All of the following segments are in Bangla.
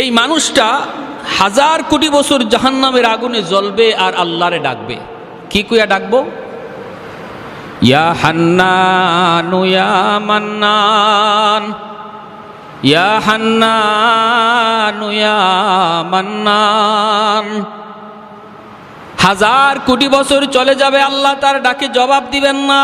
এই মানুষটা 1000 কোটি বছর জাহান্নামের আগুনে জ্বলবে আর আল্লাহরে ডাকবে। কি কইয়া ডাকবো? ইয়া হান্নানু ইয়া মান্নান, ইয়া হান্নানু ইয়া মান্নান। 1000 কোটি বছর চলে যাবে, আল্লাহ তার ডাকে জবাব দিবেন না।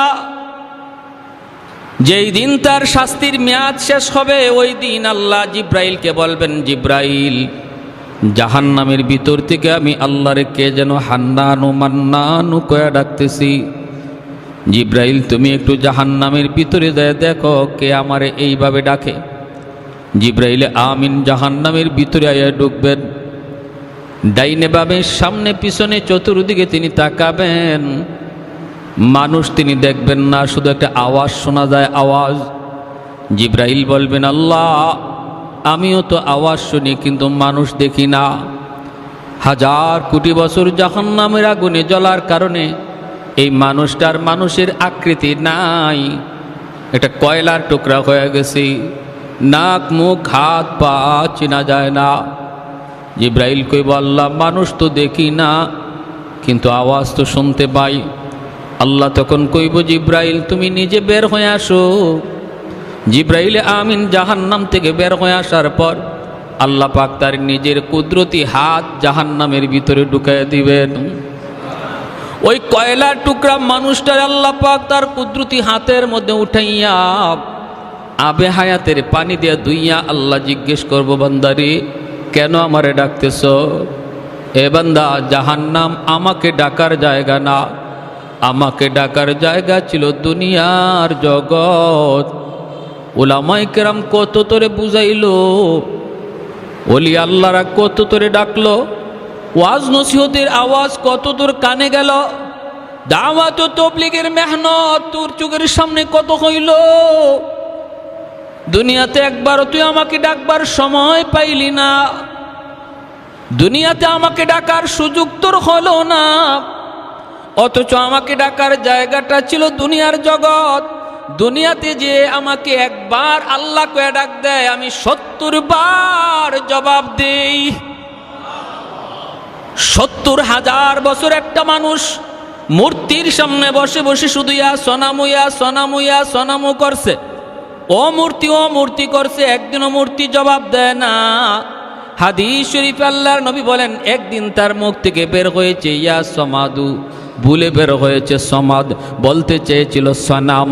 যেই দিন তার শাস্তির মেয়াদ শেষ হবে ওই দিন আল্লাহ জিব্রাইলকে বলবেন, জিব্রাইল, জাহান্নামের ভিতর থেকে আমি আল্লাহরে কে যেন হান্নানু মান্নানু কয়া ডাকতেছি। জিব্রাইল, তুমি একটু জাহান্নামের ভিতরে যায় দেখো কে আমারে এইভাবে ডাকে। জিব্রাইল আমিন জাহান্নামের ভিতরে আয়া ঢুকবেন। ডাইনে বামে সামনে পিছনে চতুর্দিকে তিনি তাকাবেন, মানুষ তিনি দেখবেন না, শুধু একটা আওয়াজ শোনা যায়, আওয়াজ। জিব্রাইল বলবেন, আল্লাহ আমিও তো আওয়াজ শুনি কিন্তু মানুষ দেখি না। 1000 কোটি বছর জাহান্নামের আগুনে জ্বলার কারণে এই মানুষটার মানুষের আকৃতি নাই, একটা কয়লার টুকরা হয়ে গেছে, নাক মুখ হাত পা চেনা যায় না। জিব্রাইল কইব, আল্লাহ মানুষ তো দেখি না কিন্তু আওয়াজ তো শুনতে পাই। আল্লাহ তখন কইব, জিব্রাইল তুমি নিজে বের হয়ে আসো। জিব্রাইল আমিন জাহান্নাম থেকে বের হয়ে আসার পর আল্লাহ পাক তার নিজের কুদরতি হাত জাহান্নামের ভিতরে ঢুকাইয়া দিবেন। ওই কয়লার টুকরা মানুষটার আল্লাহ পাক তার কুদরতি হাতের মধ্যে উঠাইয়া আবে হায়াতের পানি দিয়া ধুইয়া আল্লাহ জিজ্ঞেস করব, বান্দারে কেন আমারে ডাকতেছ? এ বান্দা, জাহান্নাম আমাকে ডাকার জায়গা না, আমাকে ডাকার জায়গা ছিল দুনিয়ার জগৎ। উলামায়ে কেরাম কত তোরে বুঝাইলো, ওলি আল্লাহরা কত তোরে ডাকলো, ওয়াজ নসিহতের আওয়াজ কত তোর কানে গেল, দাওয়াত ও তাবলীগের মেহনত তোর চোখের সামনে কত হইল। দুনিয়াতে একবারও তুই আমাকে ডাকবার সময় পাইলি না, দুনিয়াতে আমাকে ডাকার সুযোগ তোর হলো না, অথচ আমাকে ডাকার জায়গাটা ছিল দুনিয়ার জগৎ। দুনিয়াতে যে আমাকে একবার আল্লাহ কয়ে ডাক দেয় আমি 70 বার জবাব দেই। 70,000 বছর একটা মানুষ মূর্তির সামনে বসে বসে শুধু ইয়া সনামু ইয়া সনামু ইয়া সনামু করছে, ও মূর্তি করছে, একদিনও মূর্তি জবাব দেয় না। হাদিস শরীফ আল্লাহর নবী বলেন, একদিন তার মুখ থেকে বের হয়েছে ইয়া সমাদু, ভুলে বের হয়েছে সমাদ, বলতে চেয়েছিল সনাম।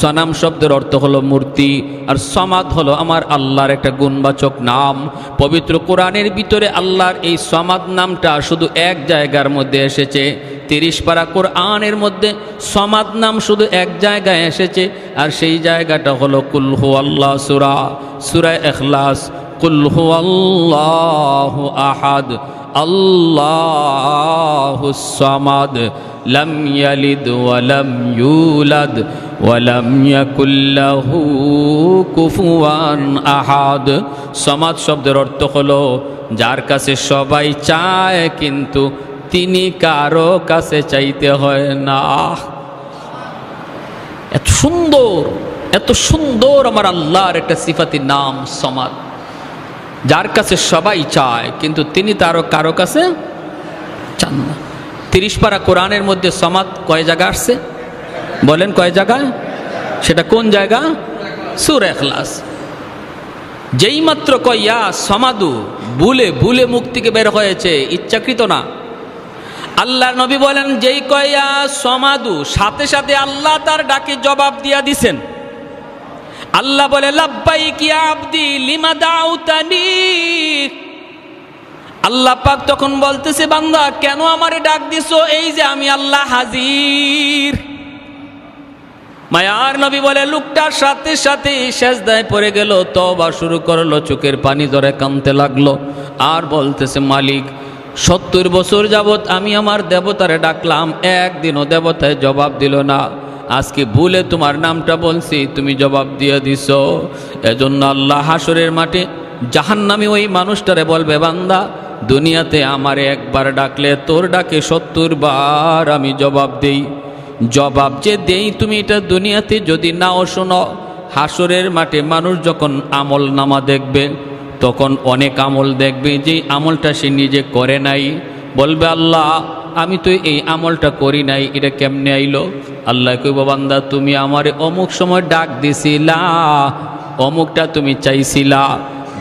সনাম শব্দের অর্থ হলো মূর্তি, আর সমাদ হলো আমার আল্লাহর একটা গুণবাচক নাম। পবিত্র কোরআনের ভিতরে আল্লাহর এই সমাদ নামটা শুধু এক জায়গার মধ্যে এসেছে। 30 পারা কোরআনের মধ্যে সমাদ নাম শুধু এক জায়গায় এসেছে, আর সেই জায়গাটা হলো কুল হুয়াল্লাহ সূরা, সূরা ইখলাস। কুল হুয়াল্লাহু আহাদ আল্লাহুস সামাদ লাম ইয়ালিদ ওয়া লাম ইউলাদ ওয়া লাম ইয়াকুল লাহু কুফুয়ান আহাদ। সামাদ শব্দের অর্থ হলো যার কাছে সবাই চায় কিন্তু তিনি কারো কাছে চাইতে হয় না। এত সুন্দর আমার আল্লাহর একটা সিফাতি নাম সামাদ, যার কাছে সবাই চায় কিন্তু তিনি তারও কারো কাছে চান না। 30 পারা কোরআনের মধ্যে সামাদ কয় জায়গা আসছে বলেন? কয় জায়গায়? সেটা কোন জায়গা? সূরা ইখলাস। যেই মাত্র কয় ইয়া সমাদু, ভুলে মুখ থেকে বের হয়েছে, ইচ্ছাকৃত না। আল্লাহর নবী বলেন, যেই কয় ইয়া সমাদু, সাথে সাথে আল্লাহ তার ডাকে জবাব দিয়া দিছেন। আল্লাহ বলে, লাব্বাইক ইয়া আবদি লিমা দাউতানি। আল্লাহ পাক তখন বলতেছে, বান্দা কেন আমারে ডাক দিছো? এই যে আমি আল্লাহ হাজির। মায়ার নবী বলে, লোকটার সাথে সাথে সেজদায় পড়ে গেল, তওবা শুরু করলো, চোখের পানি ধরে কাঁদতে লাগলো, আর বলতেছে, মালিক 70 বছর যাবত আমি আমার দেবতারে ডাকলাম, একদিনও দেবতায় জবাব দিল না। আজকে ভুলে তোমার নামটা বলছি, তুমি জবাব দিয়ে দিছ। এজন্য আল্লাহ হাসরের মাঠে জাহান্নামী ওই মানুষটারে বলবে, বান্দা দুনিয়াতে আমারে একবার ডাকলে তোর ডাকে 70 বার আমি জবাব দেই। জবাব যে দেই তুমি এটা দুনিয়াতে যদি নাও শোনো, হাসরের মাঠে মানুষ যখন আমল নামা দেখবে, তখন অনেক আমল দেখবে যে আমলটা সে নিজে করে নাই, বলবে আল্লাহ আমি তো এই আমলটা করি নাই, এটা কেমনে আইলো? আল্লাহ কইব বান্দা তুমি আমারে অমুক সময় ডাক দিছিলা, অমুকটা তুমি চাইছিলা,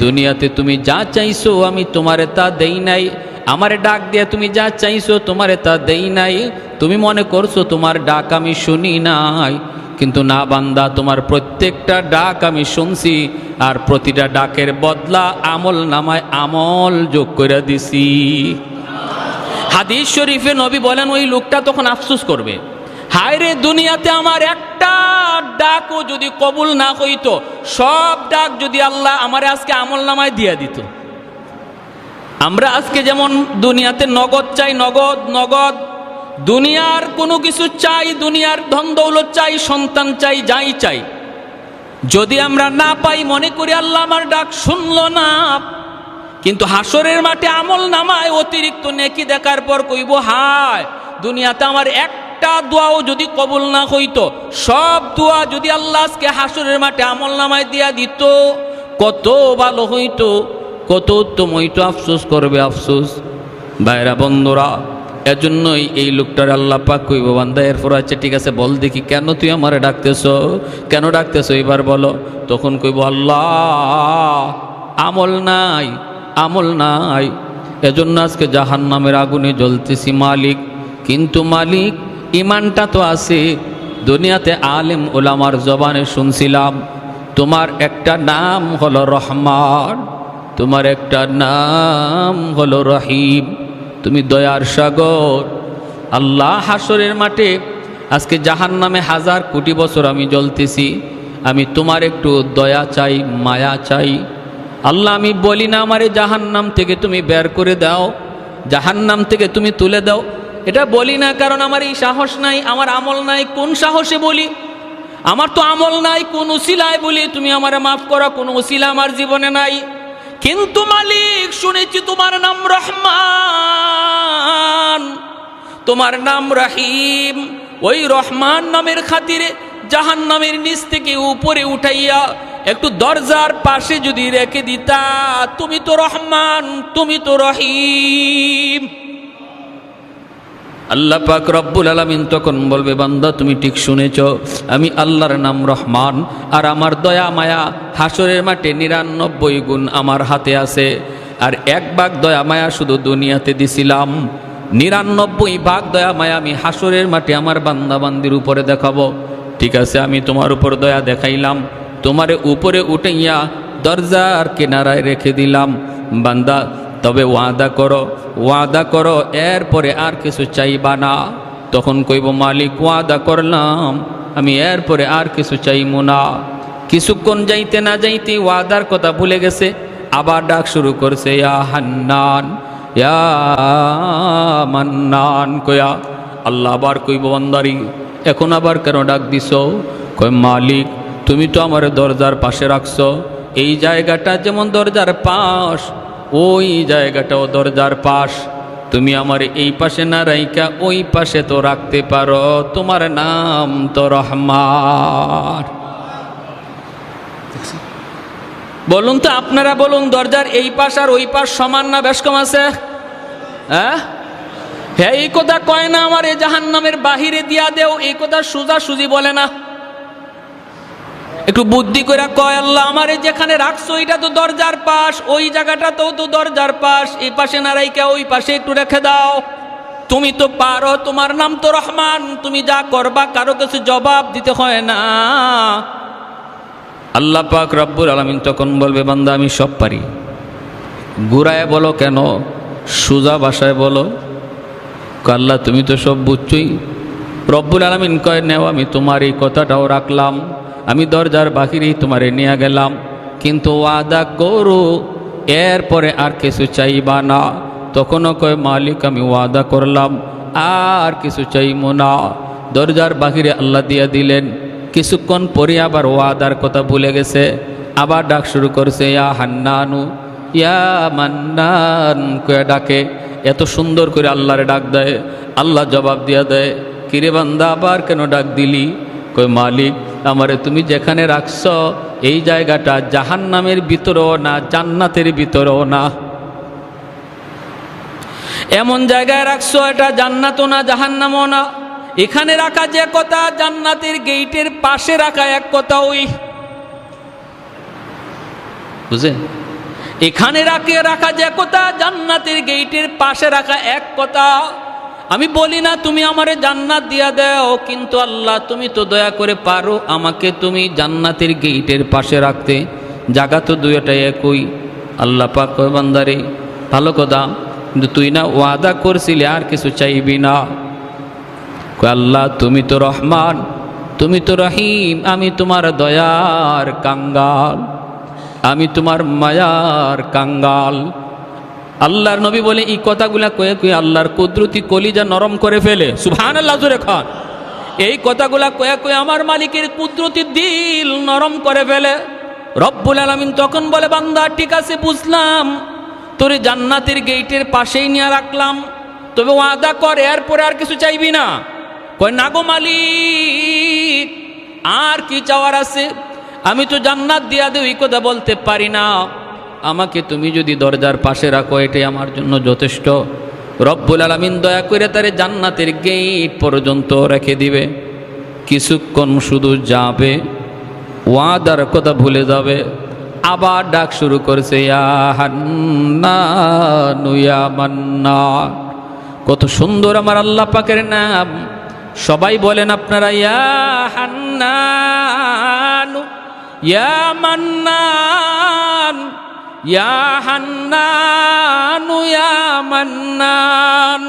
দুনিয়াতে তুমি যা চাইছো আমি তোমারে তা দেই নাই, আমারে ডাক দিয়া তুমি যা চাইছো তোমারে তা দেই নাই, তুমি মনে করছো তোমার ডাক আমি শুনি নাই, কিন্তু না বান্দা, তোমার প্রত্যেকটা ডাক আমি শুনছি, আর প্রতিটা ডাকের বদলা আমল নামায় আমল যোগ করে দিছি। হাদিস শরীফে নবী বলেন ওই লোকটা তখন আফসোস করবে, হায় রে দুনিয়াতে আমার একটা ডাকও যদি কবুল না হইতো, সব ডাক যদি আল্লাহ আমারে আজকে আমল নামায় দিয়ে দিত। আমরা আজকে যেমন দুনিয়াতে নগদ চাই, নগদ নগদ, দুনিয়ার কোনো কিছু চাই, দুনিয়ার ধন দৌলত চাই, সন্তান চাই, যাই চাই, যদি আমরা না পাই মনে করি আল্লাহ আমার ডাক শুনলো না, কিন্তু হাসরের মাঠে আমল নামায় অতিরিক্ত নেকি দেখার পর কইব হায় দুনিয়াতে আমার একটা দোয়াও যদি কবুল না হইতো, সব দোয়া যদি আল্লাহ আজকে হাসরের মাঠে আমল নামায় দিয়া দিত, কত ভালো হইতো, কত উত্তম হইতো। আফসোস করবে, আফসোস। ভাইরা বন্ধুরা, এজন্যই এই লোকটার আল্লাহ পাক কইব বান্দা এরপর আছে ঠিক আছে বল দেখি কেন তুই আমারে ডাকতেছ, কেন ডাকতেছ এবার বলো। তখন কইব আল্লাহ আমল নাই, আমল নাই, এজন্য আজকে জাহান্নামের আগুনে জ্বলতেছি মালিক। কিন্তু মালিক ইমানটা তো আছে, দুনিয়াতে আলেম ওলামার জবানে শুনছিলাম তোমার একটা নাম হলো রহমান, তোমার একটা নাম হলো রহিম, তুমি দয়ার সাগর। আল্লাহ হাসরের মাঠে আজকে জাহান্নামে হাজার কোটি বছর আমি জ্বলতেছি, আমি তোমার একটু দয়া চাই, মায়া চাই। আল্লাহ আমি বলি না আমারে জাহান্নাম থেকে তুমি বের করে দাও, জাহান্নাম থেকে তুমি তুলে দাও, এটা বলি না, কারণ আমার এই সাহস নাই, আমার আমল নাই। কোন সাহসে বলি? আমার তো আমল নাই, কোন উসিলায় বলি তুমি আমারে মাফ করো, কোন উসিলা আমার জীবনে নাই। কিন্তু মালিক শুনেছি তোমার নাম রহমান, তোমার নাম রহিম, ওই রহমান নামের খাতিরে জাহান্নামের নিচ থেকে উপরে উঠাইয়া একটু দরজার পাশে যদি রেখে দিতা, তুমি তো রহমান, তুমি তো রহিম। আল্লাহ পাক রব্বুল আলামিন তখন বলবে বান্দা তুমি ঠিক শুনেছ, আমি আল্লাহর নাম রহমান, আর আমার দয়া মায়া হাসরের মাঠে 99 গুণ আমার হাতে আছে, আর 1 ভাগ দয়া মায়া শুধু দুনিয়াতে দিছিলাম, 99 ভাগ দয়া মায়া আমি হাসরের মাঠে আমার বান্দা বান্দির উপরে দেখাবো। ঠিক আছে আমি তোমার উপর দয়া দেখাইলাম, তোমারে উপরে উঠাইয়া দরজার কিনারায় রেখে দিলাম, বান্দা তবে ওয়াদা করো, ওয়াদা করো এরপরে আর কিছু চাইবা না। তখন কইব মালিক ওয়াদা করলাম, আমি এরপরে আর কিছু চাইব না। কিছুক্ষণ যাইতে না যাইতে ওয়াদার কথা ভুলে গেছে, আবার ডাক শুরু করছে ইয়া হান্নান, ইয়া মান্নান কয়া। আল্লাহ আবার কইব বান্দারি এখন আবার কেন ডাক দিছ? কই মালিক তুমি তো আমার দরজার পাশে রাখছো, এই জায়গাটা যেমন দরজার পাশ, ওই জায়গাটাও দরজার পাশ, তুমি আমার এই পাশে না রাইকা ওই পাশে তো রাখতে পারো, তোমার নাম তো রহমান। বলুন তো আপনারা বলুন, দরজার এই পাশ আর ওই পাশ সমান না বেশ কম আছে? হ্যাঁ, এই কথা কয় না আমার এই জাহান্নামের বাহিরে দিয়া দেও, এই কথা সোজা সুজি বলে না, একটু বুদ্ধি করে কয় আল্লাহ আমারে যেখানে রাখছো এটা তো দরজার পাশ, ওই জায়গাটাতেও তো দরজার পাশ, এই পাশে না রাইকা ওই পাশে একটু রেখে দাও, তুমি তো পারো, তোমার নাম তো রহমান, তুমি যা করবা কারো কাছে জবাব দিতে হয় না। আল্লাহ পাক রব্বুল আলামিন তখন বলবে বান্দা আমি সব পারি, ঘুরায় বলো কেন, সোজা ভাষায় বলো। আল্লাহ তুমি তো সব বুঝছই। রব্বুল আলামিন কয় নেও আমি তোমার এই কথাটাও রাখলাম, আমি দরজার বাহিরেই তোমারে নিয়ে গেলাম, কিন্তু ওয়াদা করো এরপরে আর কিছু চাইবা না। তখনও কয় মালিক আমি ওয়াদা করলাম আর কিছু চাইব না। দরজার বাহিরে আল্লাহ দিয়া দিলেন, কিছুক্ষণ পরে আবার ওয়াদার কথা ভুলে গেছে, আবার ডাক শুরু করছে ইয়া হান্নানু ইয়া মান্নান কয়ে ডাকে। এত সুন্দর করে আল্লাহরে ডাক দেয়, আল্লাহ জবাব দিয়া দেয় কিরে বান্দা আবার কেন ডাক দিলি? কয় মালিক আমারে তুমি যেখানে রাখছ এই জায়গাটা জাহান্নামের ভিতরেও না, জান্নাতের ভিতরেও না। এমন জায়গায় রাখছো এটা জান্নাতও না, জাহান্নামও না। এখানে রাখা যে কথা, জান্নাতের গেটের পাশে রাখা এক কথা। ওই বুঝেন, এখানে রাখা যে কথা, জান্নাতের গেটের পাশে রাখা এক কথা। আমি বলি না তুমি আমারে জান্নাত দিয়া দাও, কিন্তু আল্লাহ তুমি তো দয়া করে পারো আমাকে তুমি জান্নাতের গেটের পাশে রাখতে। জায়গা তো দুইটাই একই। আল্লাহ পাক কয় বান্দারে ভালো কথা, কিন্তু তুই না ওয়াদা করছিলি আর কিছু চাইবি না। কয় আল্লাহ তুমি তো রহমান, তুমি তো রহিম, আমি তোমার দয়ার কাঙ্গাল, আমি তোমার মায়ার কাঙ্গাল। আল্লাহর নবী বলে এই কথাগুলা কয়ে কয়ে আল্লাহর কুদরতি কলিজা নরম করে ফেলে। সুবহানাল্লাহ জোরে খান। এই কথাগুলা কয়ে কয়ে আমার মালিকের কুদরতি দিল নরম করে ফেলে। রব্বুল আলামিন তখন বলে বান্দা ঠিক আছে বুঝলাম, তোরে জান্নাতের গেটের পাশেই নিয়ে রাখলাম, তবে ওয়াদা কর এরপরে আর কিছু চাইবি না। কয় না গো মালিক, আর কি চাওয়ার আছে? আমি তো জান্নাত দিয়া দেব এই কথা বলতে পারি না, আমাকে তুমি যদি দরজার পাশে রাখো এটাই আমার জন্য যথেষ্ট। রব্বুল আলামিন দয়া করে তারে জান্নাতের গেট পর্যন্ত রেখে দিবে। কিছুক্ষণ শুধু যাবে, ওয়াদার কথা ভুলে যাবে, আবার ডাক শুরু করছে ইয়া হান্নানু ইয়া মান্নান। কত সুন্দর আমার আল্লাহ পাকের নাম। সবাই বলেন আপনারা ইয়া হান্নানু ইয়া মান্নান, ইয়া হান্নানু ইয়া মান্নান।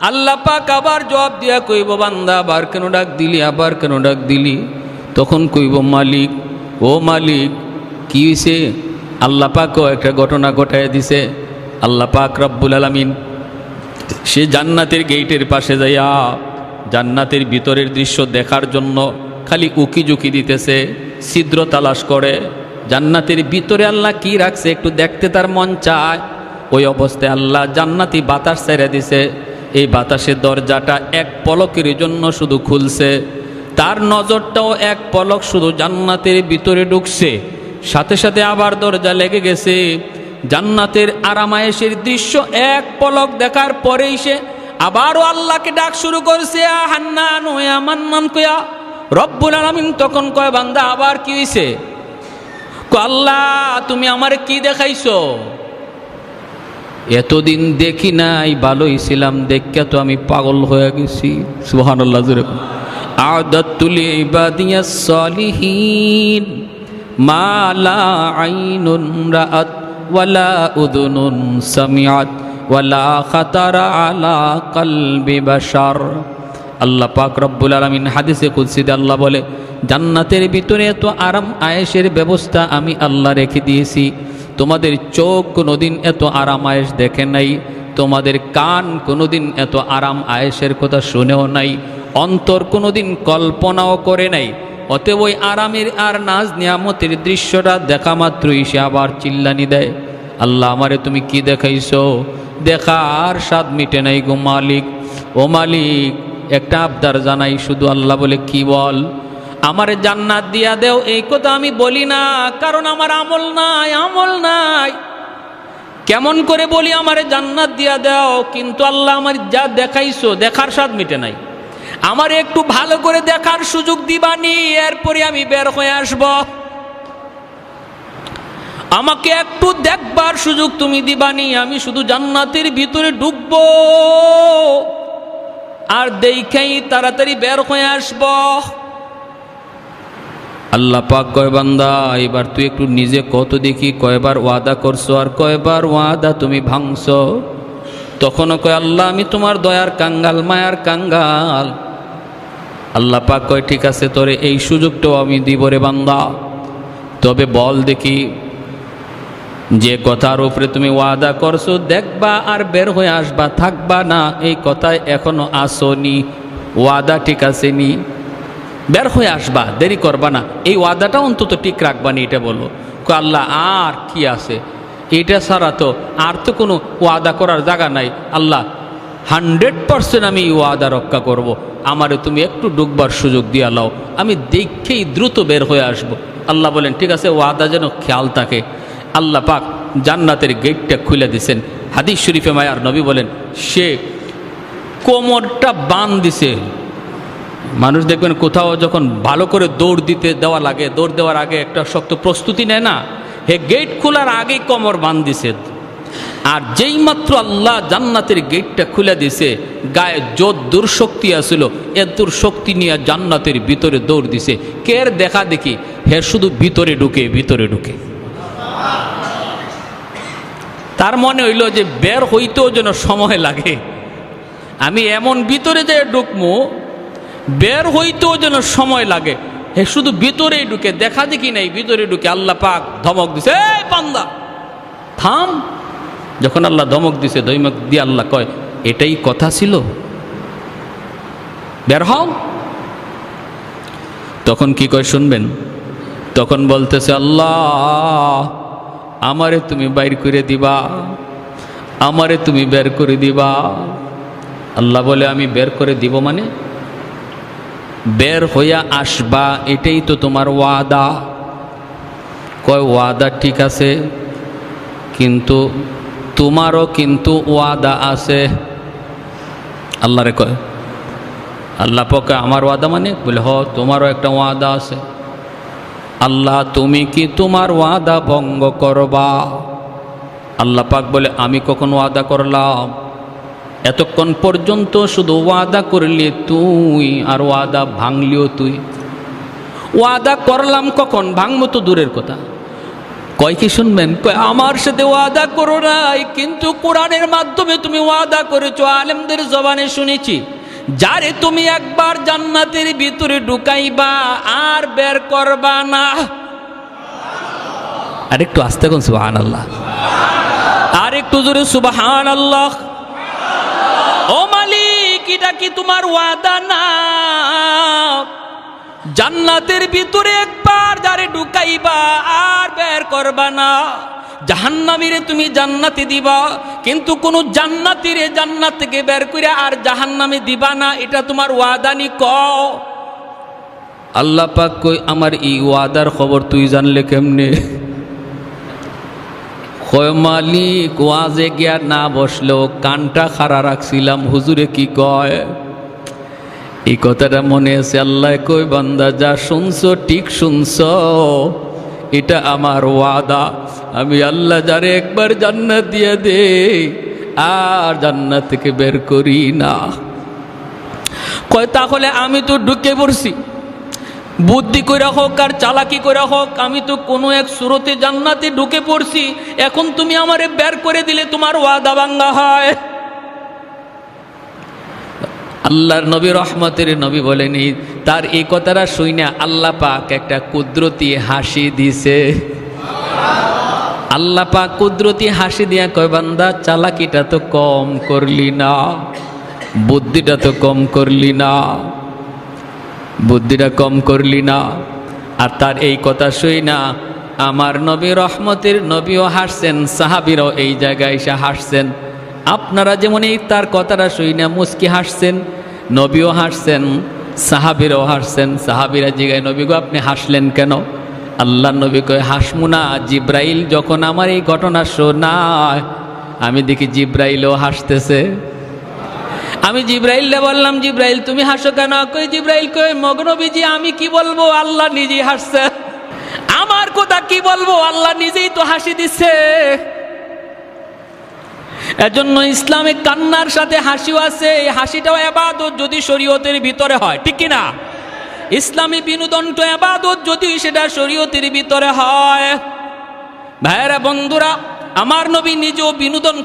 আল্লাহ পাক আবার জবাব দিয়া কইব বান্দা আবার কেন ডাক দিলি, আবার কেন ডাক দিলি? তখন কইব মালিক, ও মালিক কি হইছে? আল্লাহ পাকও একটা ঘটনা ঘটায় দিছে। আল্লাহ পাক রব্বুল আলামিন সে জান্নাতের গেটের পাশে যাইয়া জান্নাতের ভিতরের দৃশ্য দেখার জন্য খালি উকি ঝুঁকি দিতেছে, ছিদ্র তালাশ করে। জান্নাতের ভিতরে আল্লাহ কি রাখছে একটু দেখতে তার মন চায়। ওই অবস্থায় আল্লাহ জান্নাতি বাতাস ছেড়ে দিছে। এই বাতাসের দরজাটা এক পলকের জন্য শুধু খুলছে, তার নজরটাও এক পলক শুধু জান্নাতের ভিতরে ঢুকছে, সাথে সাথে আবার দরজা লেগে গেছে। জান্নাতের আরামায়েশের দৃশ্য এক পলক দেখার পরেই সে আবারও আল্লাহকে ডাক শুরু করছে ইয়া হান্নান ইয়া মান্নান কয়া। রব্বুল আলামিন তখন কয় বান্দা আবার কি হইছে? আল্লাহ তুমি আমারে কি দেখাইছো? এতদিন দেখি নাই, ভালোই ছিলাম, দেখে তো আমি পাগল হয়ে গেছি। সুবহানাল্লাহ জোরে আ'দাতুল ইবাদিয়াস সালিহিন মা লা আইনুন রাআত ওয়ালা উযুনুন সামিআত ওয়ালা খাতারা আলা কলবি বাশার। আল্লাহ পাক রব্বুল আলামিন হাদিসে কুদসিতে আল্লাহ বলে জান্নাতের ভিতরে এত আরাম আয়েশের ব্যবস্থা আমি আল্লাহ রেখে দিয়েছি, তোমাদের চোখ কোনোদিন এত আরাম আয়েশ দেখে নাই, তোমাদের কান কোনোদিন এত আরাম আয়েশের কথা শুনেও নাই, অন্তর কোনোদিন কল্পনাও করে নাই। অতএব ওই আরামের আর নাজ নিয়ামতের দৃশ্যটা দেখা মাত্রই সে আবার চিল্লানি দেয়, আল্লাহ আমারে তুমি কি দেখাইছো? দেখা আর স্বাদ মিটে নাই গো মালিক। ও মালিক একটা আবদার জানাই, শুধু আল্লাহ বলে কি বল? আমারে জান্নাত দিয়া দেও এই কথা আমি বলি না, কারণ আমার আমল নাই, আমল নাই। কেমন করে বলি আমারে জান্নাত দিয়া দাও, কিন্তু আল্লাহ আমার যা দেখাইছো দেখার স্বাদ মিটে নাই, আমার একটু ভালো করে দেখার সুযোগ দিবানি, এরপরে আমি বের হয়ে আসব। আমাকে একটু দেখবার সুযোগ তুমি দিবানি, আমি শুধু জান্নাতের ভিতরে ঢুকবো আর দেখেই তাড়াতাড়ি বের হয়ে আসব। আল্লাহ পাক কয় বান্দা এবার তুই একটু নিজে কত দেখি কয়বার ওয়াদা করছো আর কয়বার ওয়াদা তুমি ভাঙছো? তখনও কয় আল্লাহ আমি তোমার দয়ার কাঙ্গাল, মায়ার কাঙ্গাল। আল্লাহ পাক কয় ঠিক আছে তোরে এই সুযোগটাও আমি দিব রে বান্দা, তবে বল দেখি যে কথার উপরে তুমি ওয়াদা করছো দেখবা আর বের হয়ে আসবা, থাকবা না, এই কথায় এখনো আসনি, ওয়াদা ঠিক আছে নি? বের হয়ে আসবা, দেরি করবা না, এই ওয়াদাটা অন্তত ঠিক রাখবা নি, এটা বলো। আল্লাহ আর কি আছে, এটা ছাড়া তো আর তো কোনো ওয়াদা করার জায়গা নাই। আল্লাহ 100% আমি এই ওয়াদা রক্ষা করব। আমারে তুমি একটু ডুববার সুযোগ দিয়া লাও, আমি দেখেই দ্রুত বের হয়ে আসব। আল্লাহ বলেন ঠিক আছে, ওয়াদা যেন খেয়াল থাকে। আল্লাহ পাক জান্নাতের গেটটা খুলে দিছেন। হাদিস শরীফে মায়ার নবী বলেন, সে কোমরটা বান দিছে। মানুষ দেখবেন কোথাও যখন ভালো করে দৌড় দিতে দেওয়া লাগে, দৌড় দেওয়ার আগে একটা শক্ত প্রস্তুতি নেয় না, হে গেট খোলার আগেই কোমর বান দিছে। আর যেই মাত্র আল্লাহ জান্নাতের গেটটা খুলে দিছে, গায়ে যত দুর্শক্তি আসছিল এ দুর্শক্তি নিয়ে জান্নাতের ভিতরে দৌড় দিছে। কের দেখা দেখি হে শুধু ভিতরে ঢুকে ভিতরে ঢুকে। তার মনে হইল যে বের হইতেও যেন সময় লাগে, আমি এমন ভিতরে যে ঢুকমু বের হইতেও যেন সময় লাগে। হে শুধু ভিতরেই ঢুকে, দেখা দেখি নাই, ভিতরে ঢুকে। আল্লাহ পাক ধমক দিছে, এই বান্দা থাম। যখন আল্লাহ ধমক দিছে, ধমক দিয়ে আল্লাহ কয়, এটাই কথা ছিল, বের হও। তখন কি কয় শুনবেন? তখন বলতেছে, আল্লাহ আমারে তুমি বাইর করে দিবা, আমারে তুমি বের করে দিবা। আল্লাহ বলে, আমি বের করে দিব মানে? বের হইয়া আসবা, এটাই তো তোমার ওয়াদা। কয় ওয়াদা ঠিক আছে, কিন্তু তোমারও কিন্তু ওয়াদা আছে। আল্লাহরে কয়, আল্লাহ পাক আমার ওয়াদা মানে? বলে হ, তোমারও একটা ওয়াদা আছে। আল্লাহ তুমি কি তোমার ওয়াদা ভঙ্গ করবা? আল্লাহ পাক বলে, আমি কখন ওয়াদা করলাম? এতক্ষণ পর্যন্ত শুধু ওয়াদা করলি তুই, আর ওয়াদা ভাঙলিও তুই। ওয়াদা করলাম কখন, ভাঙবো তো দূরের কথা। কয় কি শুনবেন? কয় আমার সাথে ওয়াদা করো নাই, কিন্তু কোরআনের মাধ্যমে তুমি ওয়াদা করেছো, আলেমদের জবানে শুনেছি, যারে তুমি একবার জান্নাতের ভিতরে ঢুকাইবা আর বের করবা না। আর একটু আস্তে কোন সুবহানাল্লাহ, আর একটু জোরে সুবহানাল্লাহ। ও মালিক, এটা কি তোমার ওয়াদা না? জান্নাতের ভিতরে একবার যারে ঢুকাইবা আর বের করবা না। জাহান্নামীরে তুমি জান্নাতে দিবা, কিন্তু কোন জান্নাতীরে জান্নাত থেকে বের করে আর জাহান্নামে দিবা না, এটা তোমার ওয়াদা নি? কও। আল্লাহ পাক কই, আমার এই ওয়াদার খবর তুই জানলে কেমনে? কয় মালিক, ওয়াজে গিয়া না বসলেও কানটা খাড়া রাখছিলাম, হুজুরে কি কয় এই কথাটা মনে আছে। আল্লাহ কই, বান্দা যা শুনছো ঠিক শুনছো, এটা আমার ওয়াদা। আমি আল্লাহ যারে একবার জান্নাত দিয়ে দে আর জান্নাত থেকে বের করি না। কয় তাহলে আমি তো ঢুকে পড়ছি, বুদ্ধি কইরা হোক আর চালাকি কইরা হোক, আমি তো কোনো এক সুরতে জান্নাতে ঢুকে পড়ছি, এখন তুমি আমারে বের করে দিলে তোমার ওয়াদা ভাঙ্গা হয়? আল্লাহর নবী, রহমতের নবী বলেনি, তার এই কথাটা শুইনা আল্লাহ পাক একটা কুদরতি হাসি দিছে। আল্লাহ পাক কুদরতি হাসি দিয়া কয়, বান্দা চালাকিটা তো কম করলি না, বুদ্ধিটা তো কম করলি না, বুদ্ধিটা কম করলি না। আর তার এই কথা শুইনা আমার নবী, রহমতের নবীও হাসছেন, সাহাবীরাও এই জায়গায় এসে হাসছেন। আপনারা যেমন এই তার কথাটা শুইনা মুস্কি হাসছেন, নবীও হাসছেন, সাহাবীরাও হাসছেন। সাহাবীরা জিগায়, নবী গো আপনি হাসলেন কেন? আল্লাহ নবী কয়, হাসমু না, জিব্রাইল যখন আমার এই ঘটনা শোনায় আমি দেখি জিব্রাইলও হাসতেছে। আমি জিব্রাইলকে বললাম, জিব্রাইল তুমি হাসো কেন? কই জিব্রাইল কই, মগনবীজি আমি কি বলবো, আল্লাহ নিজেই হাসছে। আমার কথা কি বলবো, আল্লাহ নিজেই তো হাসি দিচ্ছে। এজন্য ইসলামে কান্নার সাথে হাসিও আছে, এই হাসিটাও ইবাদত যদি শরীয়তের ভিতরে হয়, ঠিক কিনা? ইসলামী বিনোদনটা ইবাদত যদি সেটা শরীয়তের ভিতরে হয়। ভাইরা বন্ধুরা, আমার নবী নিজেও বিনোদন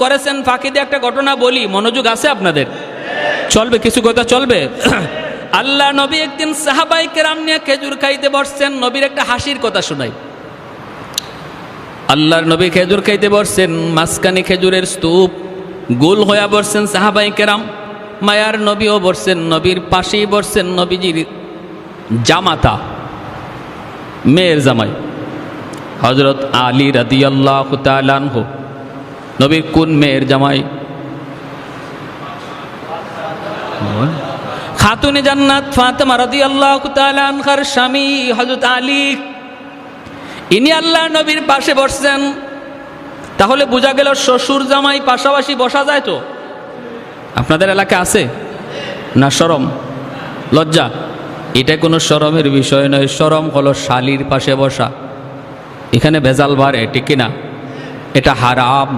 করেছেন। ফাঁকিতে একটা ঘটনা বলি, মনোযোগ আছে আপনাদের? চলবে কিছু কথা, চলবে? আল্লাহ নবী একদিন সাহাবায়ে কেরাম নিয়ে খেজুর খাইতে বসছেন। নবীর একটা হাসির কথা শোনাই। আল্লাহর নবী খেজুর খাইতে বসছেন, মাঝখানে খেজুরের স্তূপ, গোল হয়ে বসছেন সাহাবায়ে কেরাম। মায়ার নবীও বসছেন, নবীর পাশেই বসছেন নবীজির জামাতা, মেয়ের জামাই হযরত আলী রাদিয়াল্লাহু তাআলা আনহু। নবীর কোন মেয়ের জামাই? খাতুনে জান্নাত ফাতেমা রাদিয়াল্লাহু তাআলা আনহার স্বামী হযরত আলী, ইনি আল্লাহ নবীর পাশে বসছেন। তাহলে বোঝা গেল শ্বশুর জামাই পাশাপাশি বসা যায় তো? আপনাদের এলাকায় আছে না? শরম লজ্জা, এটা কোনো শরমের বিষয় নয়। শরম হলো শালীর পাশে বসা। এখানে ভেজাল বাড়ে, ঠিক কিনা? এটা হারাম।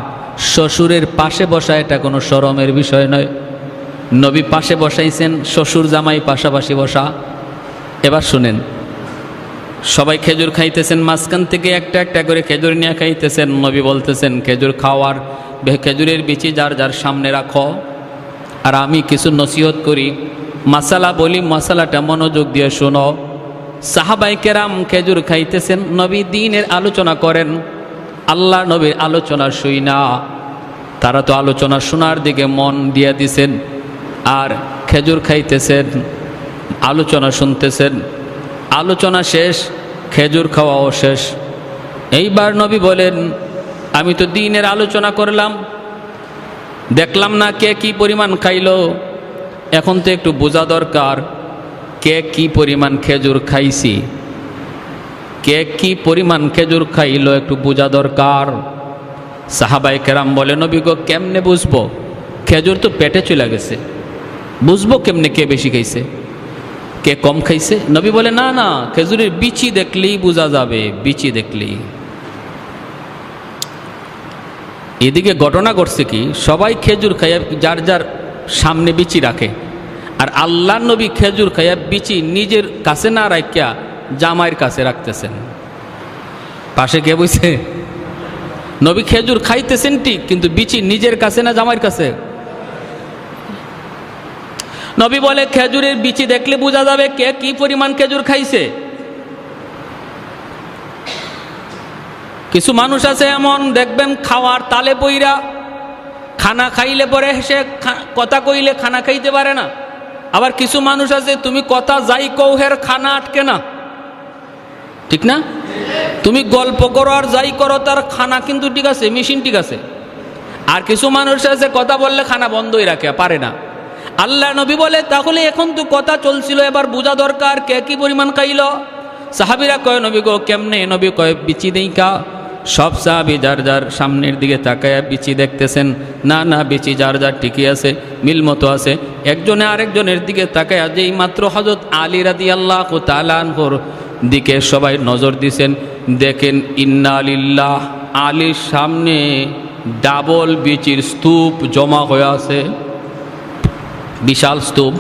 শ্বশুরের পাশে বসা এটা কোনো শরমের বিষয় নয়। নবী পাশে বসাইছেন, শ্বশুর জামাই পাশাপাশি বসা। এবার শুনেন, সবাই খেজুর খাইতেছেন, মাঝখান থেকে একটা একটা করে খেজুর নিয়ে খাইতেছেন। নবী বলতেছেন খেজুর খাওয়ার, খেজুরের বিচি যার যার সামনে রাখো। আর আমি কিছু নসিহত করি, মাসালা বলি, মাসালাটা মনোযোগ দিয়ে শোনো। সাহাবায়ে কেরাম খেজুর খাইতেছেন, নবী দ্বীনের আলোচনা করেন। আল্লাহ নবীর আলোচনা শুই না, তারা তো আলোচনা শোনার দিকে মন দিয়ে দিছেন আর খেজুর খাইতেছেন, আলোচনা শুনতেছেন। আলোচনা শেষ, খেজুর খাওয়াও শেষ। এইবার নবী বলেন, আমি তো দ্বীনের আলোচনা করলাম, দেখলাম না কে কি পরিমাণ খাইলো। এখন তো একটু বোঝা দরকার কে কি পরিমাণ খেজুর খাইছি, কে কি পরিমাণ খেজুর খাইলো একটু বোঝা দরকার। সাহাবায়ে কেরাম বলে, নবী গো কেমনে বুঝবো? খেজুর তো পেটে চলে গেছে, বুঝবো কেমনে কে বেশি খাইছে কে কম খাইছে? নবী বলে, না না, খেজুরের বিচি দেখলেই বোঝা যাবে, বিচি দেখলেই। এদিকে ঘটনা ঘটছে কি, সবাই খেজুর খাইয়া যার যার সামনে বিচি রাখে, আর আল্লাহ নবী খেজুর খাইয়া বিচি নিজের কাছে না রাখিয়া জামাইয়ের কাছে রাখতেছেন। পাশে কে বইছে? নবী খেজুর খাইতেছেন ঠিক, কিন্তু বিচি নিজের কাছে না জামাইয়ের কাছে? নবী বলে, খেজুরের বিচি দেখলে বোঝা যাবে কে কি পরিমাণ খেজুর খাইছে। কিছু মানুষ আছে এমন, দেখবেন খাওয়ার তালে পইরা খানা খাইলে পরে সে কথা কইলে খানা খাইতে পারে না। আবার কিছু মানুষ আছে তুমি কথা যাই কৌহের খানা আটকে না, ঠিক না? তুমি গল্প করো আর যাই করো তার খানা কিন্তু ঠিক আছে, মেশিন ঠিক আছে। আর কিছু মানুষ আছে কথা বললে খানা বন্ধই রাখে, পারে না। আল্লাহ নবী বলে, তাহলে এখন তো কথা চলছিল, এবার বোঝা দরকার কে কি পরিমাণ খাইল। সাহাবীরা কয়, নবী গো কেমনে? নবী কয়, বিচি দেই কা। সব সাহাবী যার যার সামনের দিকে তাকায়া বিচি দেখতেছেন। না না, বিচি যার যার ঠিকই আছে, মিল মতো আছে। একজনে আরেকজনের দিকে তাকায়া যেই মাত্র হযরত আলী রাদিয়াল্লাহু তাআলা আনহুর দিকে সবাই নজর দিছেন, দেখেন ইন্না লিল্লাহ, আলীর সামনে ডাবল বিচির স্তূপ জমা হয়ে আছে, বিশাল স্তূপ।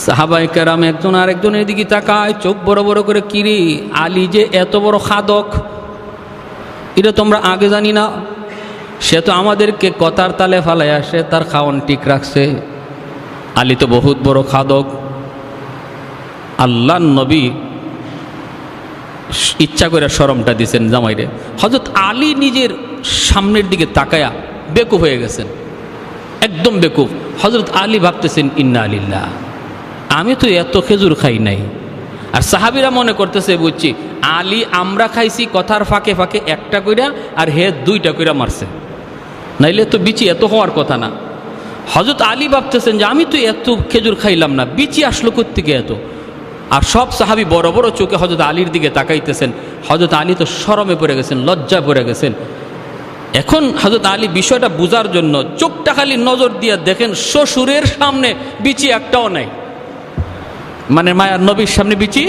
সাহাবায়ে কেরাম একজন আরেকজনের দিকে তাকায়, চোখ বড় বড় করে, কিরে আলী যে এত বড় খাদক, এটা তোমরা আগে জানি না? সে তো আমাদেরকে কথার তালে ফালাই আসে, তার খাওয়ান ঠিক রাখছে। আলী তো বহুত বড় খাদক। আল্লাহ নবী ইচ্ছা করে শরমটা দিছেন জামাইরে। হযরত আলী নিজের সামনের দিকে তাকায়া বেকুফ হয়ে গেছেন, একদম বেকুফ। হযরত আলী ভাবতেছেন, ইন্না লিল্লাহ, আমি তো এত খেজুর খাই নাই। আর সাহাবীরা মনে করতেছে, বুঝছি আলী আমরা খাইছি কথার ফাঁকে ফাঁকে একটা কইরা, আর হে দুইটা কইরা মারছে, নাইলে তো বিচি এত হওয়ার কথা না। হযরত আলী ভাবতেছেন যে আমি তো এত খেজুর খাইলাম না, বিচি আসলো কোত্থেকে এত? আর সব সাহাবী বড় বড় চোখে হযরত আলীর দিকে তাকাইতেছেন। হযরত আলী তো শরমে পড়ে গেছেন, লজ্জায় পড়ে গেছেন। এখন হযরত আলী বিষয়টা বুঝার জন্য চোখটা খালি নজর দিয়ে দেখেন শ্বশুরের সামনে বিচি একটাও নাই, মানে মায়ার নবীর সামনে বিচি।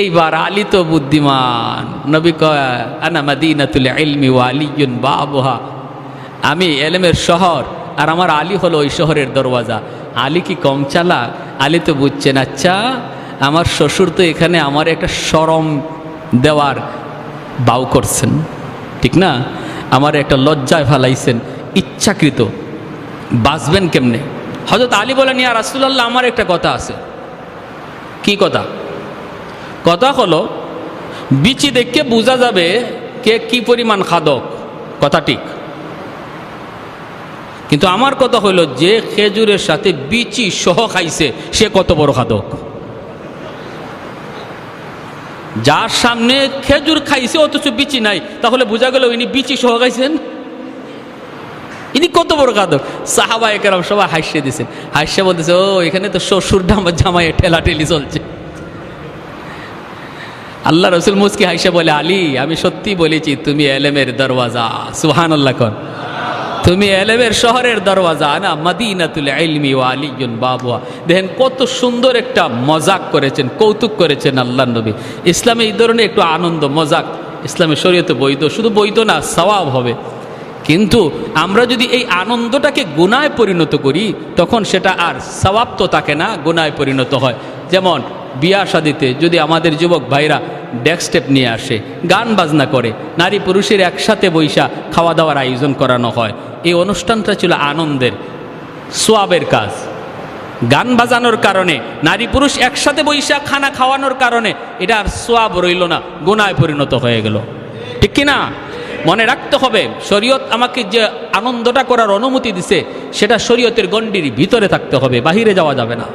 এইবার আলী তো বুদ্ধিমান, নবী কয়, আনা মাদিনাতুল ইলমি ওয়া আলিয়ুন বাবুহা, আমি ইলমের শহর আর আমার আলী হলো ওই শহরের দরওয়াজা। আলী কি কম চালাক? আলী তো বুঝছেন, আচ্ছা আমার শ্বশুর তো এখানে আমার একটা শরম দেওয়ার বাউ করছেন, ঠিক না? আমার একটা লজ্জায় ফালাইছেন, ইচ্ছাকৃত। বাঁচবেন কেমনে? হযরত আলী বলেন, ইয়া রাসূলুল্লাহ, আমার একটা কথা আছে। কি কথা? কথা হলো বিচি দেখে বোঝা যাবে কে কি পরিমাণ খাদক, কথা ঠিক। কিন্তু আমার কথা হলো, যে খেজুরের সাথে বিচি সহ খাইছে সে কত বড় খাদক। যার সামনে খেজুর খাইছে অথচ বিচি নাই, তাহলে বোঝা গেল ইনি বিচি সহ খাইছেন। ইনি কত বড় কাঁদক। সাহাবায়ে কেরাম সবাই হাসিয়ে দিয়েছেন, হাসিয়ে বলতেছে, ও এখানে তো শ্বশুর জামাই ঠেলাঠেলি চলছে। আল্লাহ রসুল মুস্কি হাসিয়ে বলে, আলী আমি সত্যি বলেছি তুমি এলেমের দরওয়াজা। সুবহানাল্লাহ কোন, তুমি এলেমের শহরের দরওয়াজা না মদিনাতুল ইলমি ওয়া আলিয়ুন বাবুহা। দেখেন কত সুন্দর একটা মজাক করেছেন, কৌতুক করেছেন আল্লাহ নবী। ইসলামে এই ধরনের একটু আনন্দ মজাক ইসলামের শরীয়তে বৈধ, শুধু বৈধ না সওয়াব হবে। কিন্তু আমরা যদি এই আনন্দটাকে গুনায় পরিণত করি তখন সেটা আর সওয়াব তো থাকে না, গুনায় পরিণত হয়। যেমন বিয়া শাদিতে যদি আমাদের যুবক ভাইরা ডেস্কস্টেপ নিয়ে আসে, গান বাজনা করে, নারী পুরুষের একসাথে বৈশা খাওয়া দাওয়ার আয়োজন করানো হয়, এই অনুষ্ঠানটা ছিল আনন্দের সোয়াবের কাজ। গান বাজানোর কারণে, নারী পুরুষ একসাথে বৈশা খানা খাওয়ানোর কারণে এটা আর সোয়াব রইল না, গুনায় পরিণত হয়ে গেল। ঠিক কিনা? মনে রাখতে হবে শরীয়ত আমাকে যে আনন্দটা করার অনুমতি দিছে সেটা শরীয়তের গণ্ডির ভিতরে থাকতে হবে, বাহিরে যাওয়া যাবে না।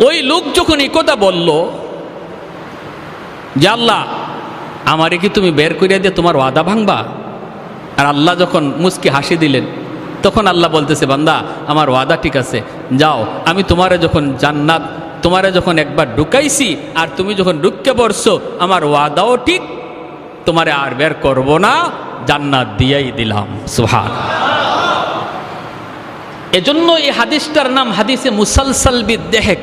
ওই লোক যখন এই কথা বলল যে আল্লাহ আমারে কি তুমি বের করিয়া দিয়ে তোমার ওয়াদা ভাঙবা? আর আল্লাহ যখন মুস্কি হাসি দিলেন তখন আল্লাহ বলতেছে, বান্দা আমার ওয়াদা ঠিক আছে, যাও আমি তোমারে যখন জান্নাত তোমারে যখন একবার ঢুকাইছি আর তুমি যখন ঢুকতে পড়ছো আমার ওয়াদাও ঠিক, তোমারে আর বের করব না, জান্নাত দিয়াই দিলাম। সুবহানাল্লাহ। এজন্য এই হাদিসটার নাম হাদিসে মুসালসাল বিদ্দেহেক,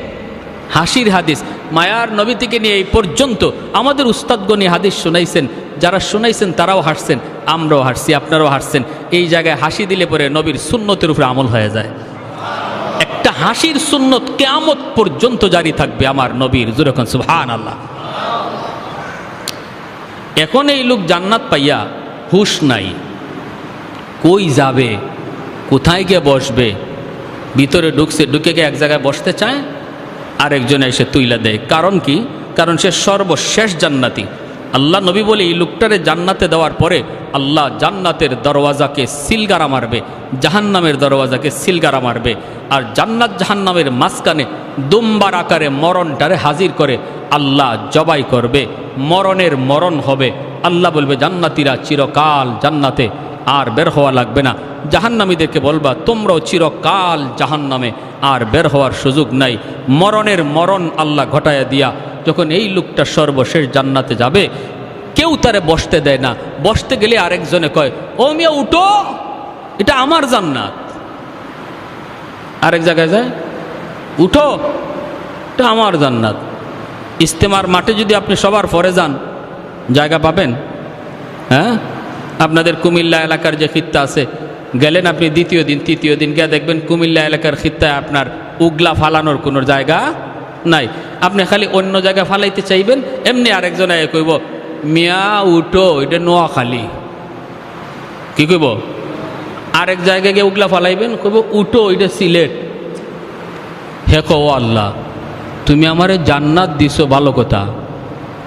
হাসির হাদিস। মায়ার নবী থেকে নিয়ে এই পর্যন্ত আমাদের উস্তাদগণ হাদিস শোনাইছেন, যারা শোনাইছেন তারাও হাসছেন, আমরাও হাসছি, আপনারাও হাসছেন। এই জায়গায় হাসি দিলে পরে নবীর সুন্নতের উপরে আমল হয়ে যায়। একটা হাসির সুন্নত কিয়ামত পর্যন্ত জারি থাকবে আমার নবীর। যেরকম সুবহানাল্লাহ। এখন এই লোক জান্নাত পাইয়া হুশ নাই, কই যাবে, কোথায় গিয়ে বসবে? ভিতরে ঢুকছে, ঢুকে গিয়ে এক জায়গায় বসতে চায়, আরেকজন এসে তুইলা দেয়। কারণ কি? কারণ সে সর্বশেষ জান্নাতি। আল্লাহ নবী বলে এই লোকটারে জান্নাতে দেওয়ার পরে আল্লাহ জান্নাতের দরওয়াজাকে সিলগারা মারবে, জাহান্নামের দরওয়াজাকে সিলগারা মারবে। আর জান্নাত জাহান্নামের মাঝখানে দুম্বার আকারে মরণটারে হাজির করে আল্লাহ জবাই করবে, মরণের মরণ হবে। আল্লাহ বলবে জান্নাতীরা চিরকাল জান্নাতে, আর বের হওয়া লাগবে না। জাহান্নামীদেরকে বলবা তোমরাও চিরকাল জাহান্নামে, আর বের হওয়ার সুযোগ নাই। মরণের মরণ আল্লাহ ঘটায়া দিয়া যখন এই লোকটা সর্বশেষ জান্নাতে যাবে, কেউ তারে বসতে দেয় না। বসতে গেলে আরেকজনে কয়, ও মিয়া উঠো, এটা আমার জান্নাত। আরেক জায়গায় যায়, উঠো, এটা আমার জান্নাত। ইস্তেমার মাঠে যদি আপনি সবার পরে যান জায়গা পাবেন? হ্যাঁ, আপনাদের কুমিল্লা এলাকার যে খিত্তা আছে, গেলেন আপনি দ্বিতীয় দিন তৃতীয় দিন গিয়ে দেখবেন কুমিল্লা এলাকার খিত্তায় আপনার উগলা ফালানোর কোনো জায়গা নাই। আপনি খালি অন্য জায়গায় ফালাইতে চাইবেন, এমনি আরেকজনে কইব মিয়া উঠো, এটা নোয়াখালী। কি কইব? আরেক জায়গায় গিয়ে উগলা ফালাইবেন, কইব উঠো, এটা সিলেট। হে কো আল্লাহ, তুমি আমারে জান্নাত দিছো ভালো কথা,